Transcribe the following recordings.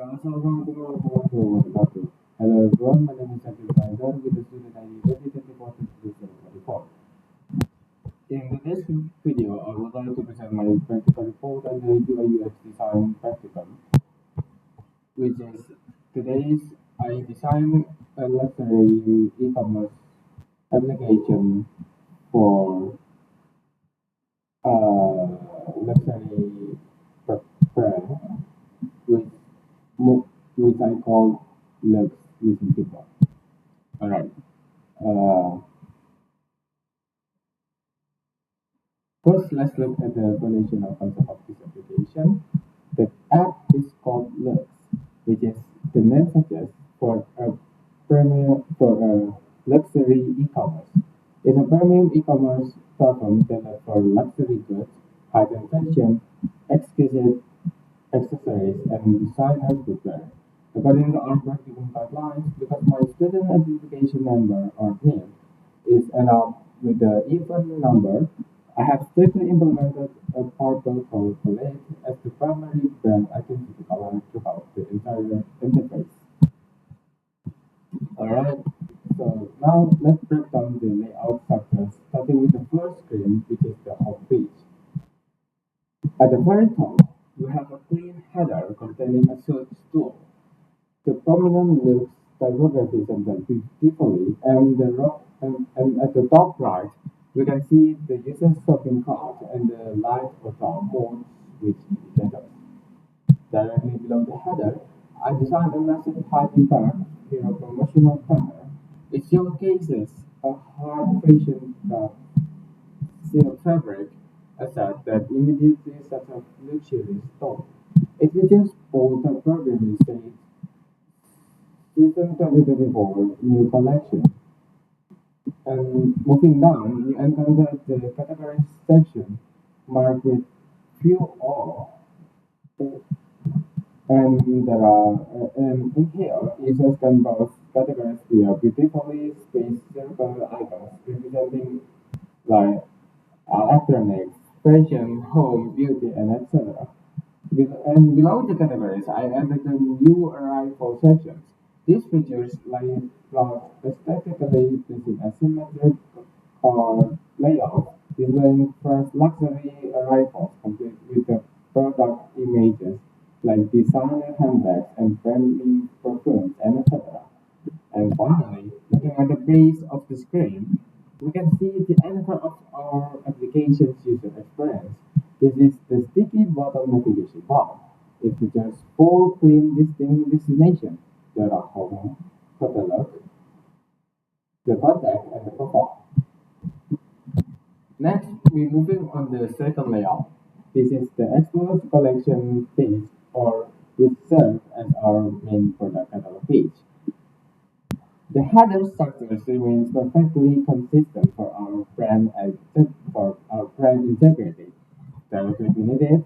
Assalamualaikum warahmatullahi wabarakatuh. Hello everyone, my name is Akil Faizal with the student ID 2024. In today's video, I would like to present my practical report on the UI UX design practical, which is today's I designed a luxury e-commerce application for luxury brand, which which I call Lux Using People. Alright. Uh, First, let's look at the foundational concept of this application. The app is called Lux, which is the name suggests for a premium for a luxury e-commerce. It's a premium e-commerce platform tailored for luxury goods, high-end fashion, exquisite accessories, and designer footwear. According to our practical guidelines, because my student identification number or name is enough with the even number, I have strictly implemented a purple color palette as the primary brand identity color throughout the entire interface. Alright, so now let's break down the layout factors, starting with the first screen, which is the home page. At the very top, you have a clean header containing a search tool. The prominent looks typography centered beautifully, and at the top right, we can see the user's shopping cart and the light or top modes which indicators. Directly below the header, I designed a massive high impact hero promotional banner. It showcases a hard fashion silk fabric asset that immediately sets a luxury store. It features bold typography saying Season 2024 new collection. And moving down, we encounter the categories section marked with few all. And in here, users can browse categories via beautifully spaced circle icons representing like electronics, fashion, home, beauty, and etc. And below the categories, I added the new arrival sections. These features lay out aesthetically pleasing asymmetric layout, displaying fresh luxury arrivals complete with the product images like designer handbags and premium perfumes and etc. And finally, looking at the base of the screen, we can see the anchor of our application's user experience. This is the sticky bottom navigation bar. It features four clean distinct destinations. There are home, catalog, the contact, and the profile. Next, we're moving on the second layout. This is the Explore collection page, or which serves as our main product catalog page. The header structure remains perfectly consistent for our brand integrity. Directly beneath it,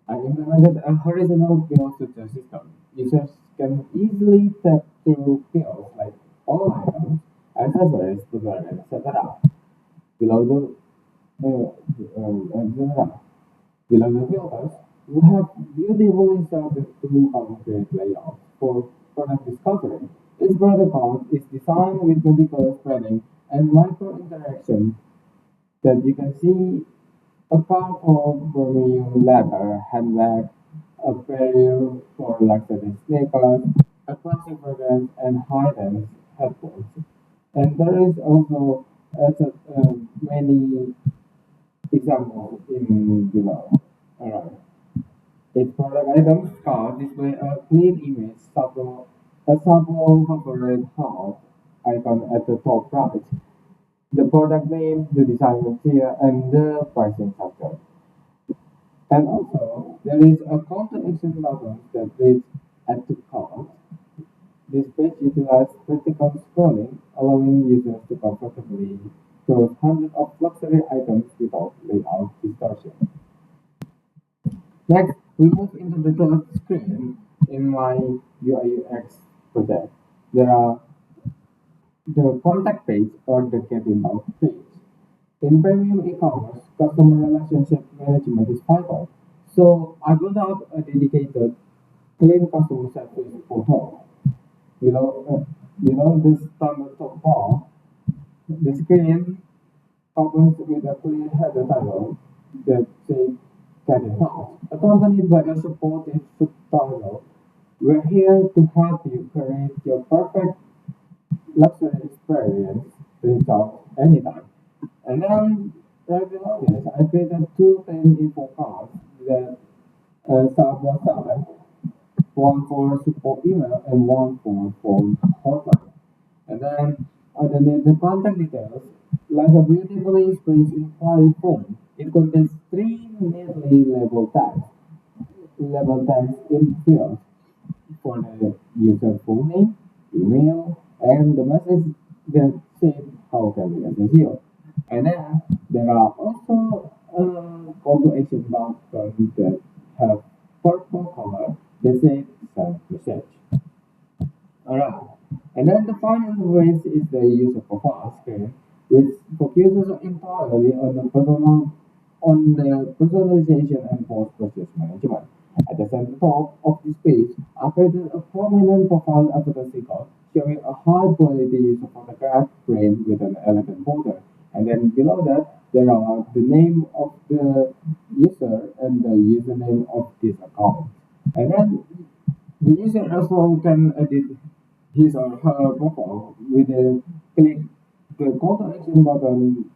I implemented a horizontal bill filter system. Users can easily tap through fields like all items, accessories, footwear, etc. Below etc. Below the filters, we have beautifully sorted two concrete layouts for product discovery. Each protocol is designed with meticulous planning and micro interaction that you can see a part of premium leather handbag, a pair for luxury sneakers, a classic fragrance, and high-end headphones. And there is also many examples in below. Alright. Its product items card display a clean image, a sample corporate heart icon at the top right, the product name, the design material, and the pricing factor. And also, there is a call to action button that reads add to cart. This page utilizes vertical scrolling, allowing users to comfortably browse hundreds of luxury items without layout distortion. Next, we move into the third screen in my UI/UX project. There are the contact page or the get involved page. In premium e-commerce, customer relationship management is vital. So I built out a dedicated clean customer service photo. Below this standard top bar, the screen opens with a clear header title that says Get in Touch, accompanied by a supportive subtitle. We're here to help you create your perfect luxury experience. Reach out anytime. And then right below this, I created two plain info cards that side by side, one for support email and one for phone hotline. And then underneath the contact details lies a beautifully spaced inquiry form. It contains three neatly labeled tags in fields for the user full name, email, and the message that says how can we assist you. And then there are also call to action buttons that have purple color that say send message. Alright. And then the final race is the user profile screen, which focuses entirely on the personalization and post-purchase management. At the center top of this page, I created a prominent profile advocacy card showing a high-quality user photograph framed with an elegant border. And then below that, there are the name of the user and the username of this account. And then the user also can edit his or her profile with a click the call to action button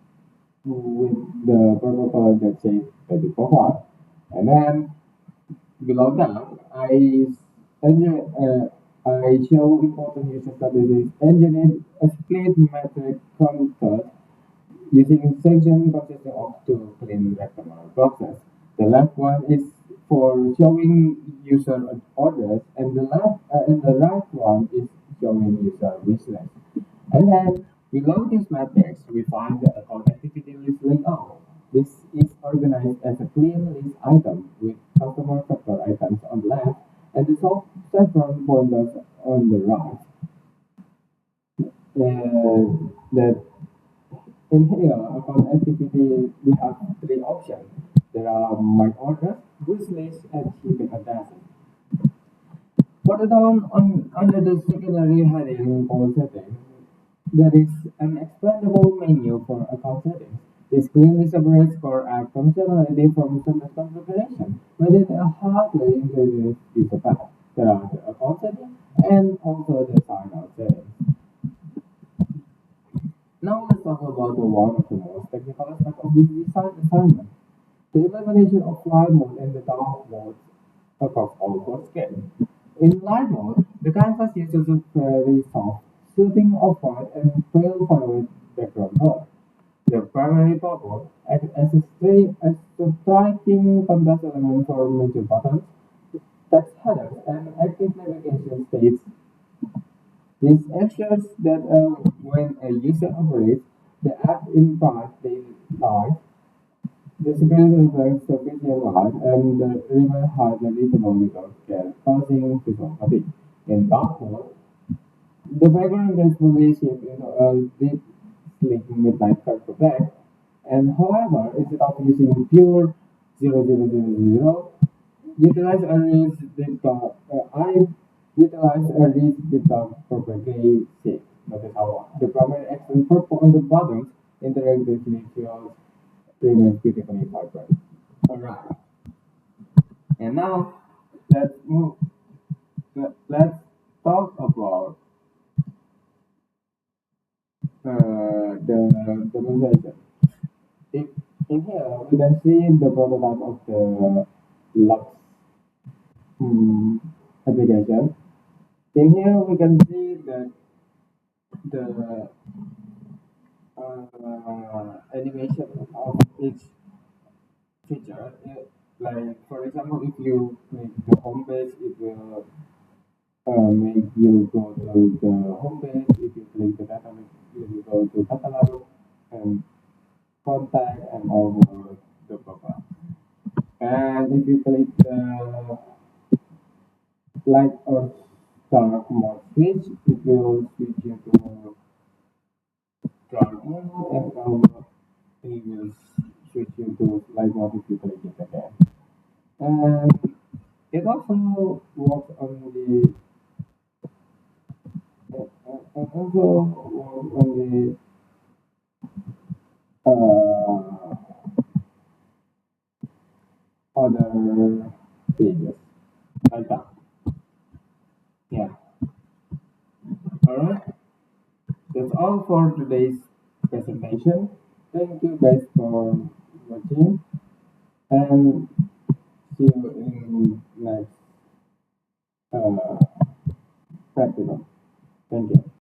with the purple color that says edit profile. And then below that, I show important user statistics and generate a split metric counter using section consisting of two clean rectangular boxes. The left one is for showing user orders, and the right one is showing user wish list. And then below this matrix, we find the account activity list layout. This is organized as a clean list item with customer factor items on the left and the saffron pointers on the right. That in here, upon activity, we have three options. There are my orders, wish list, and shipping addresses. Further down under the secondary heading for settings, there is an expandable menu for account settings. This clearly separates core app functionality from standard configuration, within a hardly integrated user path. There are the account settings and also the sign out settings. Now let's talk about the one of the most technical aspects of this design assignment, the implementation of flight mode and the dark mode across all four scales. In light mode, the canvas uses a very soft, soothing of white and pale violet background color. The primary purple acts as a striking contrast element for major buttons, text headers, and active navigation states. This ensures that when a user operates the app in bright daylight, the screen reflects sufficient light and remains highly readable without causing visual fatigue. In dark mode, the background gracefully shifts into a deep, sleek midnight purple black, and however, instead of using pure 0000, utilize a rich deep dark, I utilize a rich deep dark purple gray shade. Notice how the primary accent purple on the bottom interactively feels remains beautifully vibrant. Alright, and now let's move. Let's talk about the demonstration. If, in here, we can see the prototype of the Lux application. In here, we can see that the animation of each feature. Like, for example, if you make the home page, it will make you go to the home page. If you click the catalog, you will go to catalog and contact and over the profile. And if you click the light or dark mode switch, it will switch you to dark mode and over it will switch you to light mode if you click it again. And It also works on the and also works on the other pages like that. Yeah. All right. That's all for today's presentation. Thank you guys for watching and see you in next practical. Thank you.